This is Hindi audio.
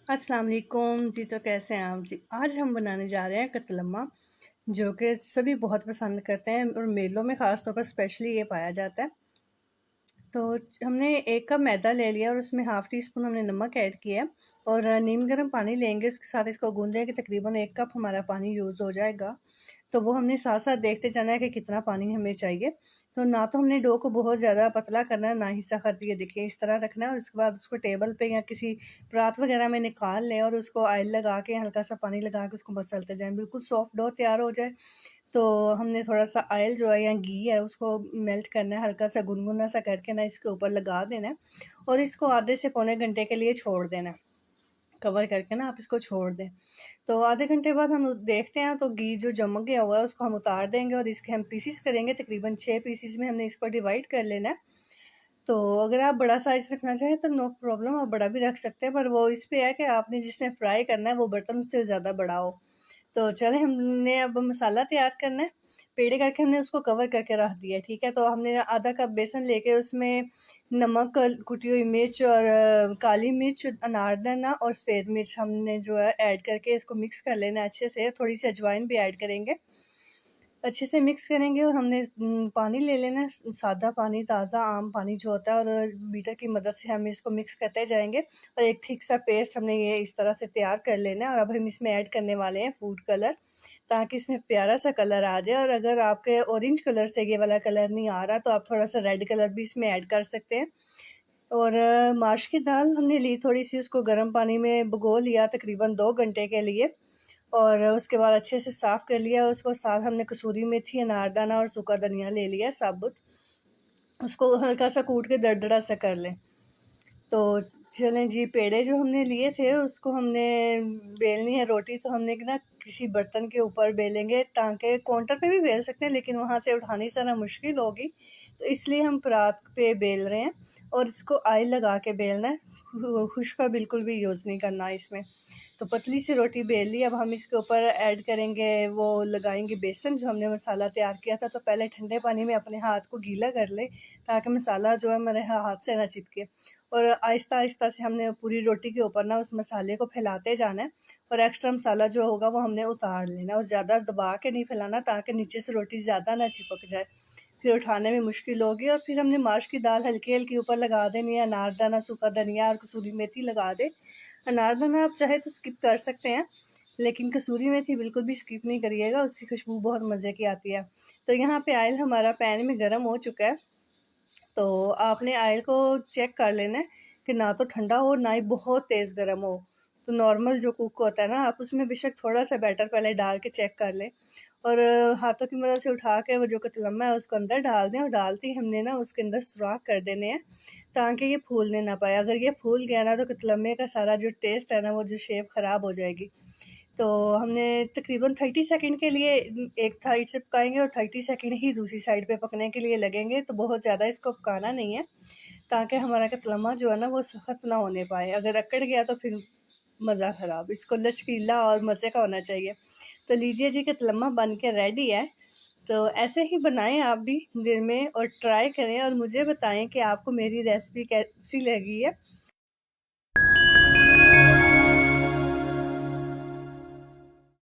अस्सलाम वालेकुम जी। तो कैसे हैं आप जी? आज हम बनाने जा रहे हैं कतलम्मा, जो कि सभी बहुत पसंद करते हैं और मेलों में ख़ास तौर पर स्पेशली ये पाया जाता है। तो हमने 1 कप मैदा ले लिया और उसमें हाफ़ टी स्पून हमने नमक ऐड किया है और नीम गर्म पानी लेंगे, उसके साथ इसको गूँदेंगे। तकरीबन 1 कप हमारा पानी यूज़ हो जाएगा। तो वो हमने साथ-साथ देखते जाना है कि कितना पानी हमें चाहिए। तो ना तो हमने डो को बहुत ज़्यादा पतला करना है, ना ही सख्त। ये देखिए इस तरह रखना है और उसके बाद उसको टेबल पे या किसी परात वग़ैरह में निकाल लें और उसको ऑयल लगा के हल्का-सा पानी लगा के उसको मसलते जाएँ। बिल्कुल सॉफ्ट डो तैयार हो जाए, तो हमने थोड़ा-सा ऑयल जो है या घी है उसको मेल्ट करना है, हल्का-सा गुनगुना सा करके ना इसके ऊपर लगा देना है और इसको आधे से पौने घंटे के लिए छोड़ देना है। कवर करके ना आप इसको छोड़ दें। तो आधे घंटे बाद हम देखते हैं तो घी जो जम गया हुआ है उसको हम उतार देंगे और इसके हम पीसेस करेंगे। तकरीबन 6 पीसेस में हमने इसको डिवाइड कर लेना है। तो अगर आप बड़ा साइज़ रखना चाहें तो नो प्रॉब्लम, आप बड़ा भी रख सकते हैं, पर वो इस पे है कि आपने जिसमें फ्राई करना है वो बर्तन से ज़्यादा बड़ा हो। तो चलें, हमने अब मसाला तैयार करना है। पेड़े करके हमने उसको कवर करके रख दिया है, ठीक है। तो हमने आधा कप बेसन लेके उसमें नमक, कुटी हुई मिर्च और काली मिर्च, अनारदाना और सफ़ेद मिर्च हमने जो है ऐड करके इसको मिक्स कर लेना है अच्छे से। थोड़ी सी अजवाइन भी ऐड करेंगे। अच्छे से मिक्स करेंगे और हमने पानी ले लेना है, सादा पानी, ताज़ा आम पानी जो होता है, और बीटर की मदद से हम इसको मिक्स करते जाएँगे और एक थिक सा पेस्ट हमने ये इस तरह से तैयार कर लेना है। और अब हम इसमें ऐड करने वाले हैं फूड कलर, ताकि इसमें प्यारा सा कलर आ जाए। और अगर आपके ऑरेंज कलर से ये वाला कलर नहीं आ रहा तो आप थोड़ा-सा रेड कलर भी इसमें ऐड कर सकते हैं। और माश की दाल हमने ली थोड़ी-सी, उसको गर्म पानी में भिगो लिया तकरीबन 2 घंटे के लिए और उसके बाद अच्छे से साफ़ कर लिया। उसको साथ हमने कसूरी मेथी, अनारदाना और सूखा धनिया ले लिया साबुत। उसको हल्का-सा कूट के दरदरा सा कर लें। तो चलें जी, पेड़े जो हमने लिए थे उसको हमने बेलनी है रोटी, तो हमने ना किसी बर्तन के ऊपर बेलेंगे, ताकि काउंटर पे भी बेल सकते हैं लेकिन वहाँ से उठानी ज़रा मुश्किल होगी, तो इसलिए हम परात पे बेल रहे हैं और इसको ऑयल लगा के बेलना है। खुश्क का बिल्कुल भी यूज़ नहीं करना इसमें। तो पतली सी रोटी बेल ली। अब हम इसके ऊपर ऐड करेंगे, वो लगाएँगे बेसन जो हमने मसाला तैयार किया था। तो पहले ठंडे पानी में अपने हाथ को गीला कर लें, ताकि मसाला जो है हमारे हाथ से ना चिपके। और आहिस्ता-आहिस्ता से हमने पूरी रोटी के ऊपर ना उस मसाले को फैलाते जाना है और एक्स्ट्रा मसाला जो होगा वो हमने उतार लेना है और ज़्यादा दबा के नहीं फैलाना, ताकि नीचे से रोटी ज़्यादा ना चिपक जाए, फिर उठाने में मुश्किल होगी। और फिर हमने माश की दाल हल्की-हल्की ऊपर लगा देनी है, अनारदाना, सूखा धनिया और कसूरी मेथी लगा दें। अनारदाना आप चाहे तो स्किप कर सकते हैं, लेकिन कसूरी मेथी बिल्कुल भी स्किप नहीं करिएगा, उसकी खुशबू बहुत मज़े की आती है। तो यहाँ पे ऑयल हमारा पैन में गर्म हो चुका है, तो आपने ऑयल को चेक कर लेना है कि ना तो ठंडा हो ना ही बहुत तेज़ गर्म हो। तो नॉर्मल जो कुक होता है ना, आप उसमें बेशक थोड़ा-सा बैटर पहले डाल के चेक कर लें और हाथों की मदद से उठा के वो जो कतलम्मा है उसको अंदर डाल दें और डालते ही हमने ना उसके अंदर सुराख कर देने हैं, ताकि ये फूलने ना पाए। अगर ये फूल गया ना तो कतलम्मे का सारा जो टेस्ट है ना, वो जो शेप ख़राब हो जाएगी। तो हमने तकरीबन 30 सेकंड के लिए एक साइड से पकाएँगे और 30 सेकंड ही दूसरी साइड पे पकने के लिए लगेंगे। तो बहुत ज़्यादा इसको पकाना नहीं है, ताकि हमारा कतलम्मा जो है ना वो सख्त ना होने पाए। अगर अकड़ गया तो फिर मज़ा ख़राब। इसको लचकीला और मज़े का होना चाहिए। तो लीजिए जी, कतलम्मा बन के रेडी है। तो ऐसे ही बनाएँ आप भी दिन में और ट्राई करें और मुझे बताएँ कि आपको मेरी रेसिपी कैसी लगी है।